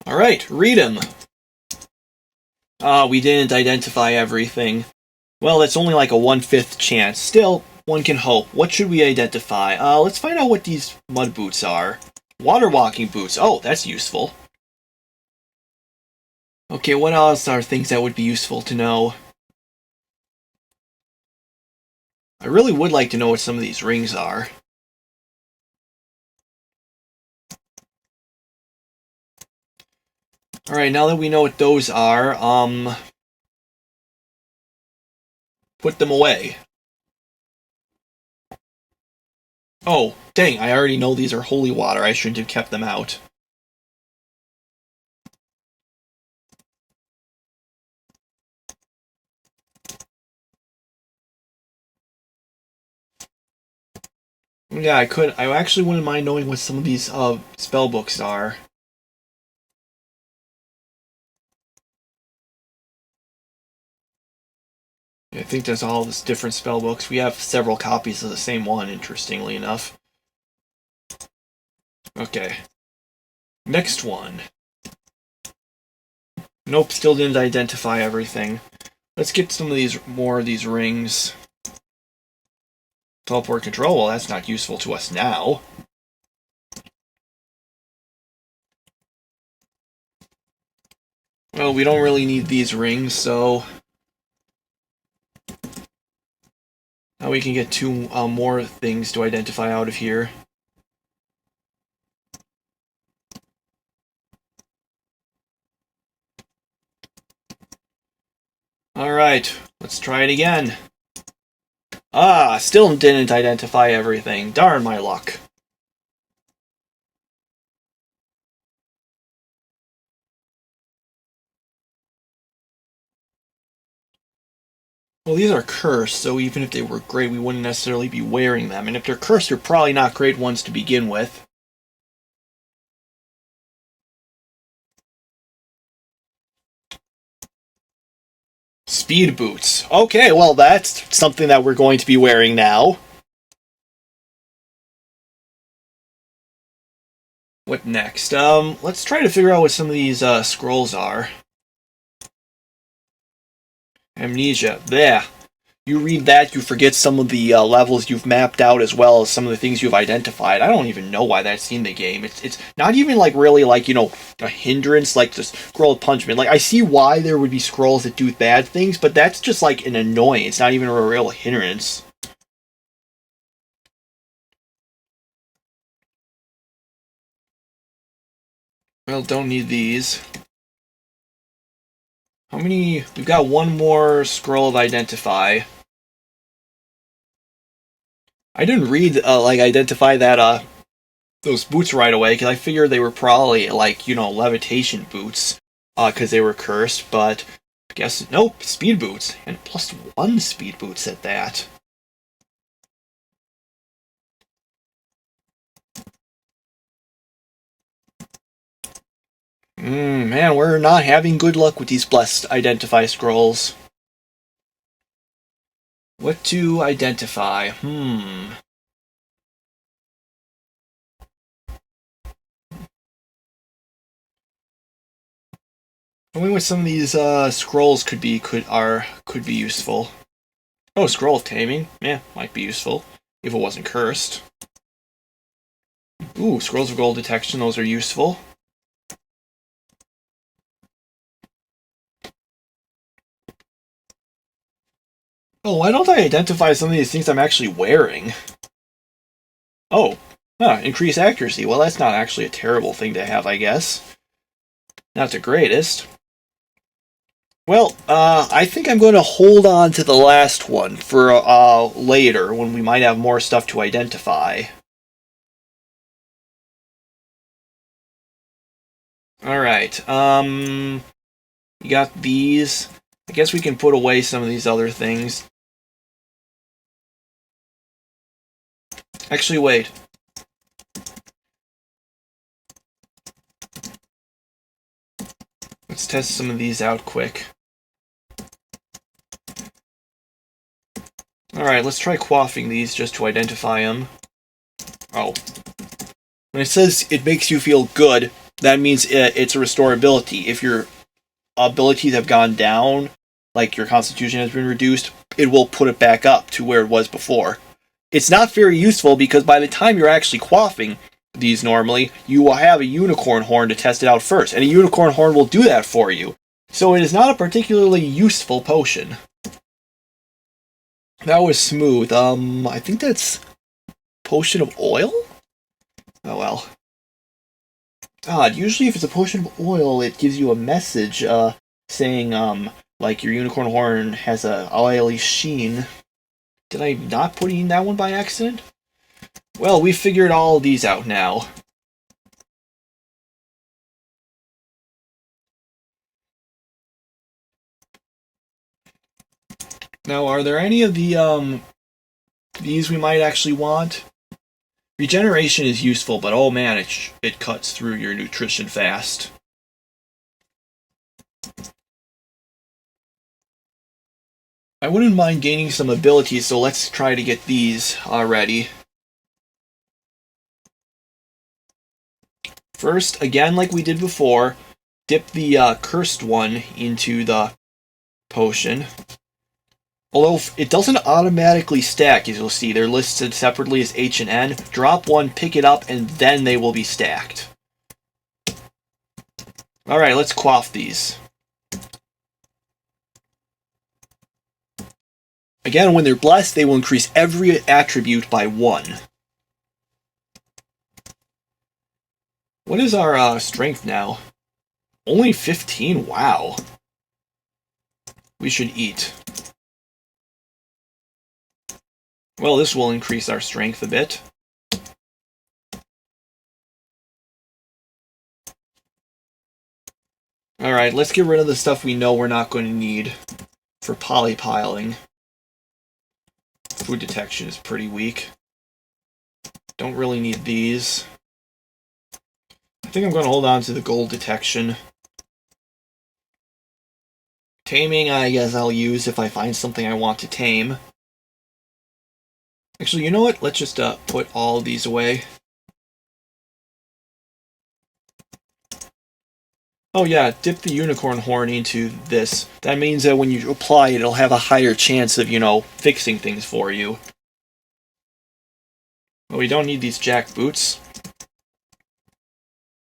Alright, read him. Ah, we didn't identify everything. Well, that's only like a 1/5 chance. Still, one can hope. What should we identify? Let's find out what these mud boots are. Water walking boots. Oh, that's useful. Okay, what else are things that would be useful to know? I really would like to know what some of these rings are. Alright, now that we know what those are, put them away. Oh, dang, I already know these are holy water. I shouldn't have kept them out. Yeah, I actually wouldn't mind knowing what some of these spell books are. I think there's all these different spell books. We have several copies of the same one, interestingly enough. Okay. Next one. Nope, still didn't identify everything. Let's get some of these, more of these rings. Teleport control, well that's not useful to us now. Well, we don't really need these rings, so... Now we can get two more things to identify out of here. Alright, let's try it again. Ah, still didn't identify everything. Darn my luck. Well, these are cursed, so even if they were great, we wouldn't necessarily be wearing them. And if they're cursed, they're probably not great ones to begin with. Speed boots. Okay, well, that's something that we're going to be wearing now. What next? Let's try to figure out what some of these scrolls are. Amnesia. There. You read that, you forget some of the levels you've mapped out as well as some of the things you've identified. I don't even know why that's in the game. It's not even like really like, you know, a hindrance like the scroll punishment. Like I see why there would be scrolls that do bad things, but that's just like an annoyance, not even a real hindrance. Well, don't need these. How many? We've got one more scroll of identify. I didn't read like identify that those boots right away because I figured they were probably like, you know, levitation boots because they were cursed. But I guess nope, speed boots and +1 speed boots at that. Man, we're not having good luck with these blessed identify scrolls. What to identify? I wonder what some of these scrolls could be useful. Oh, scroll of taming. Yeah, might be useful if it wasn't cursed. Ooh, scrolls of gold detection. Those are useful. Oh, why don't I identify some of these things I'm actually wearing? Oh, increase accuracy. Well, that's not actually a terrible thing to have, I guess. Not the greatest. Well, I think I'm going to hold on to the last one for later, when we might have more stuff to identify. Alright, you got these. I guess we can put away some of these other things. Actually, wait. Let's test some of these out quick. Alright, let's try quaffing these just to identify them. Oh. When it says it makes you feel good, that means it's a restorability. If your abilities have gone down, like your constitution has been reduced, it will put it back up to where it was before. It's not very useful because by the time you're actually quaffing these normally, you will have a unicorn horn to test it out first, and a unicorn horn will do that for you. So it is not a particularly useful potion. That was smooth. I think that's potion of oil? Oh well. Odd. Usually if it's a potion of oil, it gives you a message, saying, like your unicorn horn has a oily sheen. Did I not put in that one by accident? Well, we figured all of these out now. Now, are there any of the, these we might actually want? Regeneration is useful, but oh man, it cuts through your nutrition fast. I wouldn't mind gaining some abilities, so let's try to get these already. First, again like we did before, dip the cursed one into the potion. Although it doesn't automatically stack, as you'll see. They're listed separately as H and N. Drop one, pick it up, and then they will be stacked. Alright, let's quaff these. Again, when they're blessed, they will increase every attribute by 1. What is our strength now? Only 15? Wow. We should eat. Well, this will increase our strength a bit. Alright, let's get rid of the stuff we know we're not going to need for polypiling. Food detection is pretty weak. Don't really need these. I think I'm going to hold on to the gold detection. Taming, I guess I'll use if I find something I want to tame. Actually, you know what? Let's just put all these away. Oh yeah, dip the unicorn horn into this. That means that when you apply it, it'll have a higher chance of, fixing things for you. Well, we don't need these jack boots.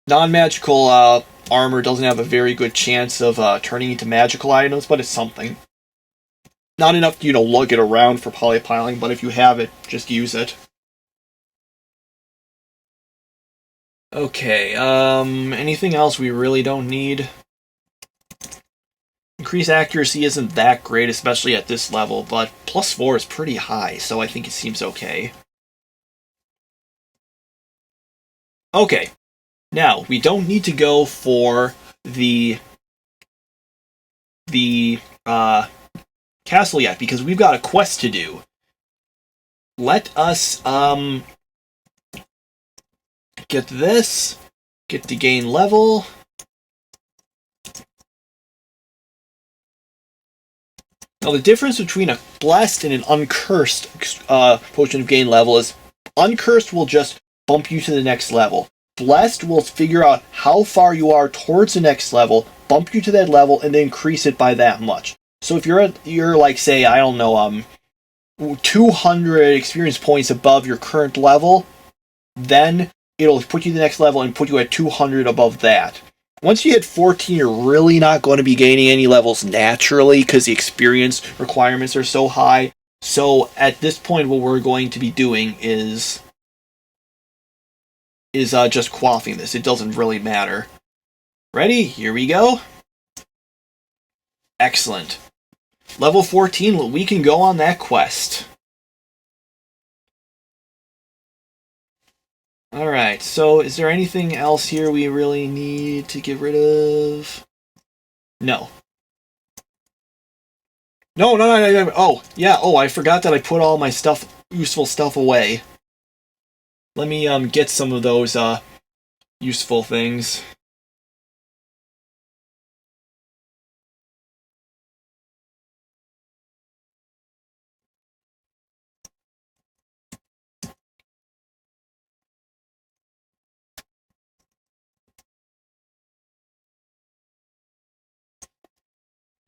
Non-magical armor doesn't have a very good chance of turning into magical items, but it's something. Not enough to, lug it around for polypiling, but if you have it, just use it. Okay, anything else we really don't need? Increased accuracy isn't that great, especially at this level, but +4 is pretty high, so I think it seems okay. Okay, now, we don't need to go for the castle yet, because we've got a quest to do. Let us, get this, get to gain level. Now, the difference between a blessed and an uncursed potion of gain level is uncursed will just bump you to the next level. Blessed will figure out how far you are towards the next level, bump you to that level, and then increase it by that much. So if you're like, say, I don't know, 200 experience points above your current level, then it'll put you to the next level and put you at 200 above that. Once you hit 14, you're really not going to be gaining any levels naturally because the experience requirements are so high. So at this point, what we're going to be doing is just quaffing this. It doesn't really matter. Ready? Here we go. Excellent. Level 14, we can go on that quest. Alright, so is there anything else here we really need to get rid of? No. No. Oh, yeah, I forgot that I put all my useful stuff away. Let me get some of those useful things.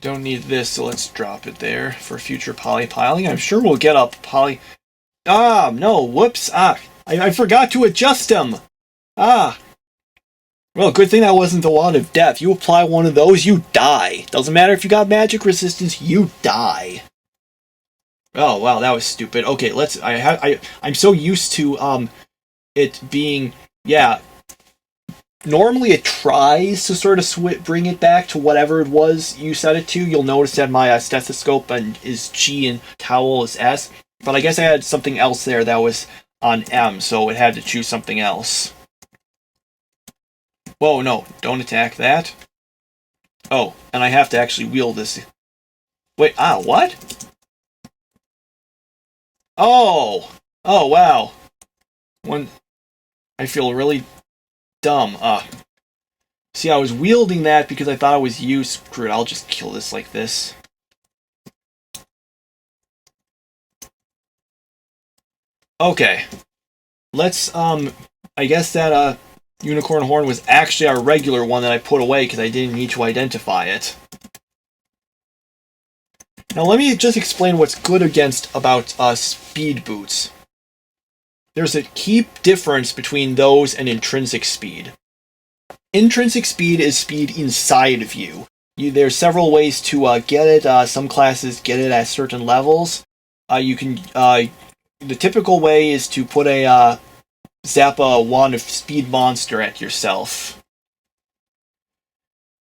Don't need this, so let's drop it there for future polypiling. I'm sure we'll get up poly... Ah, no, whoops. I forgot to adjust them. Well, good thing that wasn't the Wand of Death. You apply one of those, you die. Doesn't matter if you got magic resistance, you die. Oh, wow, that was stupid. Okay, I'm so used to, it being... Yeah. Normally it tries to sort of bring it back to whatever it was you set it to. You'll notice that my stethoscope is G and towel is S. But I guess I had something else there that was on M, so it had to choose something else. Whoa, no, don't attack that. Oh, and I have to actually wield this. Wait, what? Oh! Oh, wow. I feel really dumb. See, I was wielding that because I thought it was you. Screw it, I'll just kill this like this. Okay. Let's, I guess that, unicorn horn was actually our regular one that I put away because I didn't need to identify it. Now let me just explain what's good about speed boots. There's a key difference between those and intrinsic speed. Intrinsic speed is speed inside of you. There's several ways to get it. Some classes get it at certain levels. The typical way is to put a zap a wand of speed monster at yourself.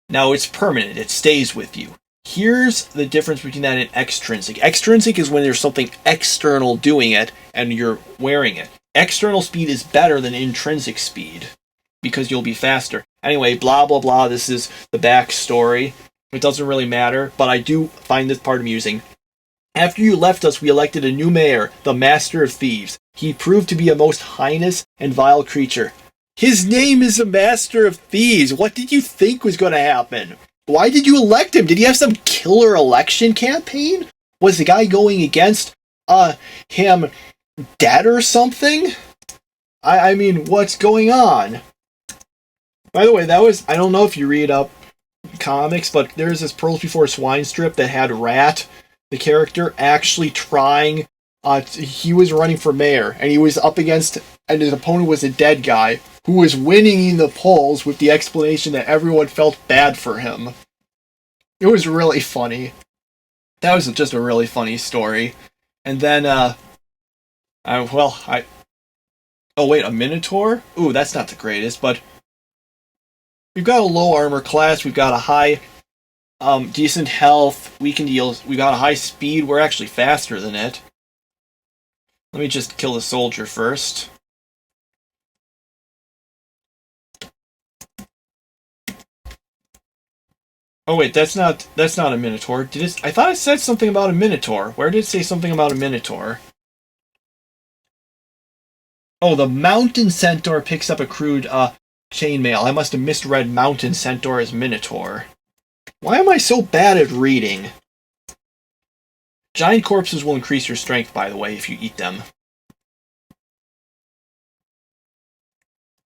Now it's permanent, it stays with you. Here's the difference between that and extrinsic. Extrinsic is when there's something external doing it and you're wearing it. External speed is better than intrinsic speed because you'll be faster. Anyway, blah blah blah, this is the backstory. It doesn't really matter, but I do find this part amusing. After you left us, we elected a new mayor, the Master of Thieves. He proved to be a most heinous and vile creature. His name is the Master of Thieves. What did you think was going to happen? Why did you elect him? Did he have some killer election campaign? Was the guy going against, him dead or something? I mean, what's going on? By the way, I don't know if you read up comics, but there's this Pearls Before Swine strip that had Rat, the character, actually trying, he was running for mayor, and he was up against, and his opponent was a dead guy, who was winning in the polls with the explanation that everyone felt bad for him. It was really funny. That was just a really funny story. And then, oh wait, a Minotaur? Ooh, that's not the greatest, but we've got a low armor class, we've got a high, decent health, we can deal, we got a high speed, we're actually faster than it. Let me just kill the soldier first. Oh wait, that's not a Minotaur. I thought it said something about a Minotaur. Where did it say something about a Minotaur? Oh, the Mountain Centaur picks up accrued chainmail. I must have misread Mountain Centaur as Minotaur. Why am I so bad at reading? Giant corpses will increase your strength, by the way, if you eat them.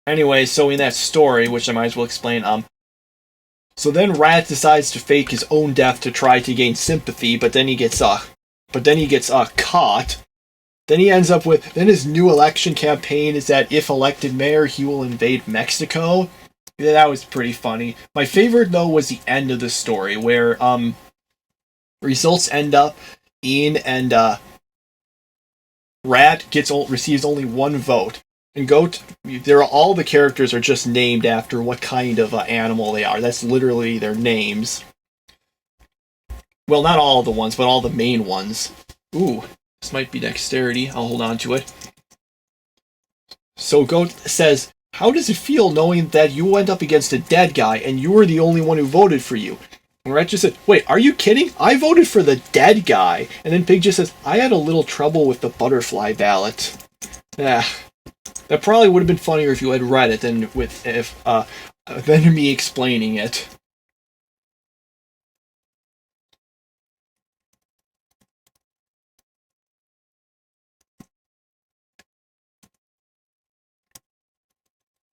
Anyway, so in that story, which I might as well explain, so then Rat decides to fake his own death to try to gain sympathy, but then he gets caught. Then he ends up with, then his new election campaign is that if elected mayor, he will invade Mexico. Yeah, that was pretty funny. My favorite, though, was the end of the story, where, results end up in, and, Rat receives only one vote. And all the characters are just named after what kind of animal they are. That's literally their names. Well, not all the ones, but all the main ones. Ooh, this might be dexterity. I'll hold on to it. So Goat says, how does it feel knowing that you went up against a dead guy and you were the only one who voted for you? And Rat just said, wait, are you kidding? I voted for the dead guy. And then Pig just says, I had a little trouble with the butterfly ballot. That probably would have been funnier if you had read it than me explaining it.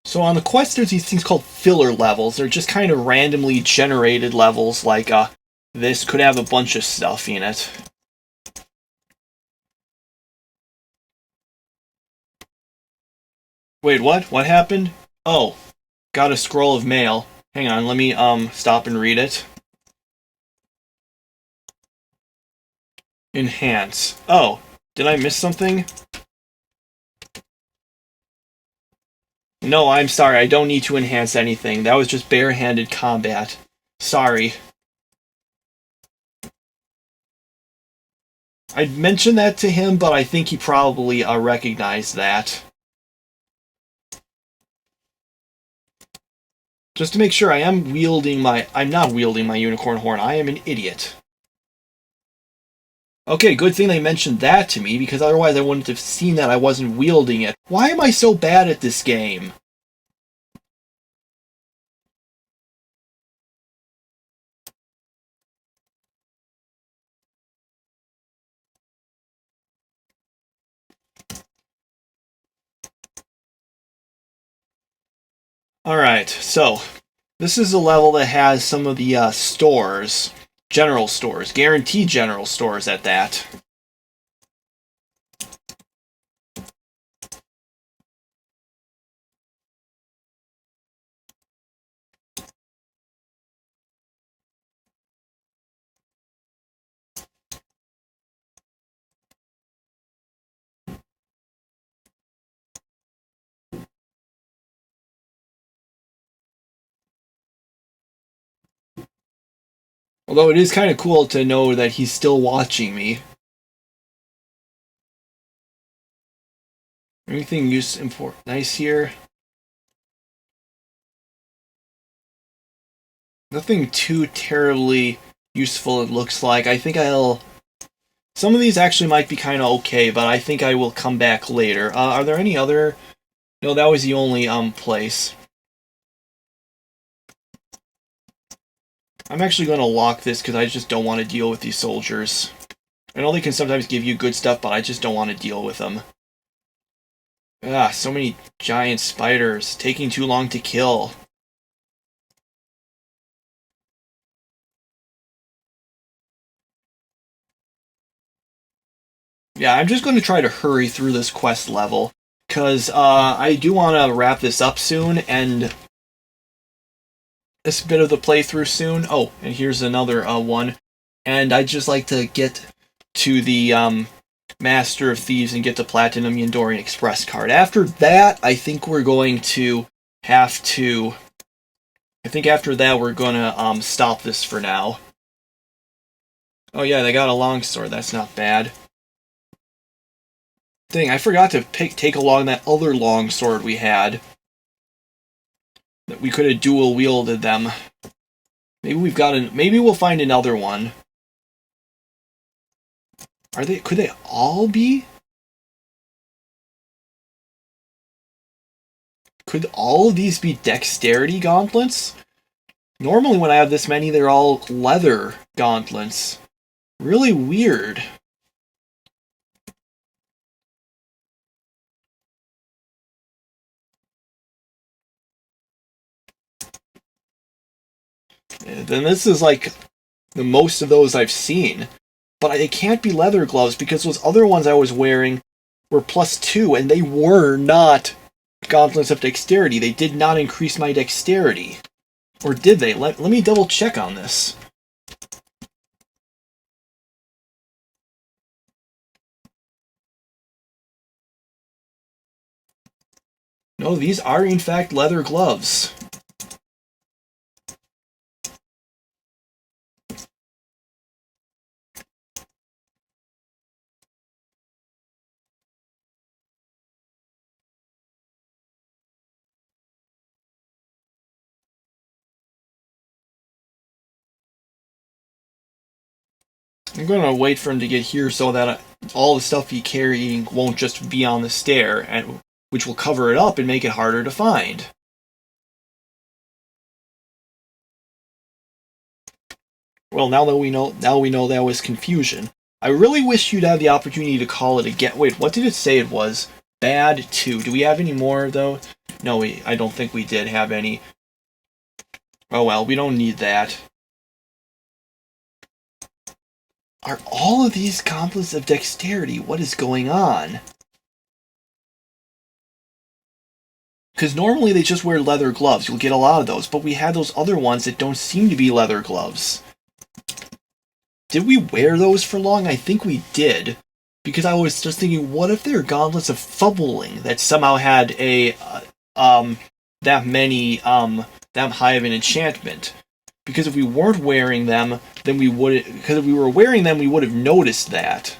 So on the quest, there's these things called filler levels. They're just kind of randomly generated levels, like this could have a bunch of stuff in it. Wait, what? What happened? Oh, got a scroll of mail. Hang on, let me stop and read it. Enhance. Oh, did I miss something? No, I'm sorry, I don't need to enhance anything. That was just barehanded combat. Sorry. I mentioned that to him, but I think he probably recognized that. Just to make sure, I'm not wielding my unicorn horn. I am an idiot. Okay, good thing they mentioned that to me, because otherwise I wouldn't have seen that I wasn't wielding it. Why am I so bad at this game? Alright, so this is a level that has some of the stores, general stores, guaranteed general stores at that. Although it is kind of cool to know that he's still watching me. Anything nice here? Nothing too terribly useful, it looks like. I think some of these actually might be kind of okay, but I think I will come back later. Are there any other... No, that was the only place. I'm actually going to lock this because I just don't want to deal with these soldiers. I know they can sometimes give you good stuff, but I just don't want to deal with them. Ah, so many giant spiders, taking too long to kill. Yeah, I'm just going to try to hurry through this quest level, because I do want to wrap this up soon, and this bit of the playthrough soon. Oh, and here's another one. And I'd just like to get to the Master of Thieves and get the Platinum Yandorian Express card. After that, I think we're going to have to... I think after that we're going to stop this for now. Oh yeah, they got a longsword. That's not bad. Dang, I forgot to take along that other longsword we had. That we could have dual wielded them. Maybe we'll find another one. Could they all be? Could all of these be dexterity gauntlets? Normally when I have this many, they're all leather gauntlets. Really weird. Then this is like the most of those I've seen. But it can't be leather gloves because those other ones I was wearing were +2 and they were not gauntlets of dexterity. They did not increase my dexterity. Or did they? Let me double check on this. No, these are in fact leather gloves. I'm going to wait for him to get here so that all the stuff he's carrying won't just be on the stair, which will cover it up and make it harder to find. Well, now we know that was confusion. I really wish you'd have the opportunity to call it again. Wait, what did it say it was? Bad 2. Do we have any more, though? No, I don't think we did have any. Oh well, we don't need that. Are all of these gauntlets of dexterity? What is going on? Because normally they just wear leather gloves. You'll get a lot of those. But we have those other ones that don't seem to be leather gloves. Did we wear those for long? I think we did. Because I was just thinking, what if they're gauntlets of fumbling that somehow had a, that high of an enchantment? Because if we weren't wearing them, then we would. Because if we were wearing them, we would have noticed that.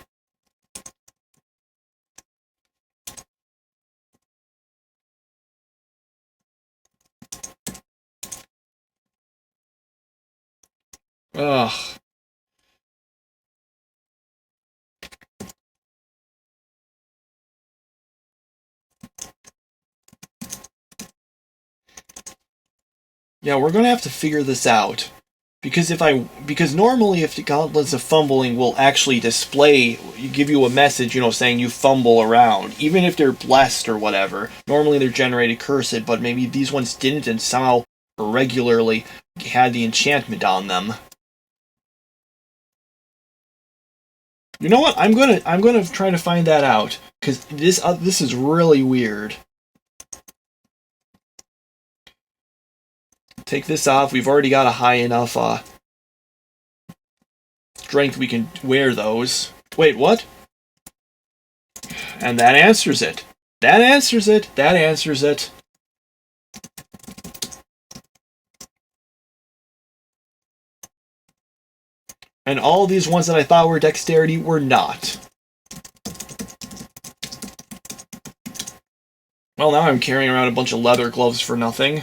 Ugh. Yeah, we're gonna have to figure this out. Because normally if the gauntlets of fumbling will actually display, give you a message, saying you fumble around, even if they're blessed or whatever. Normally they're generated cursed, but maybe these ones didn't and somehow regularly had the enchantment on them. You know what? I'm gonna try to find that out because this is really weird. Take this off. We've already got a high enough strength we can wear those. Wait, what? And that answers it. That answers it. That answers it. And all these ones that I thought were dexterity were not. Well, now I'm carrying around a bunch of leather gloves for nothing.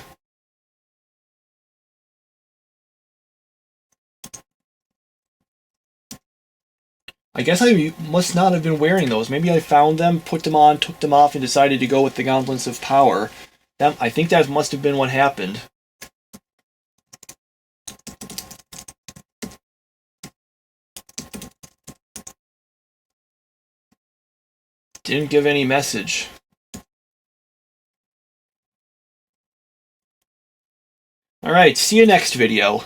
I guess I must not have been wearing those. Maybe I found them, put them on, took them off, and decided to go with the Gauntlets of Power. I think that must have been what happened. Didn't give any message. Alright, see you next video.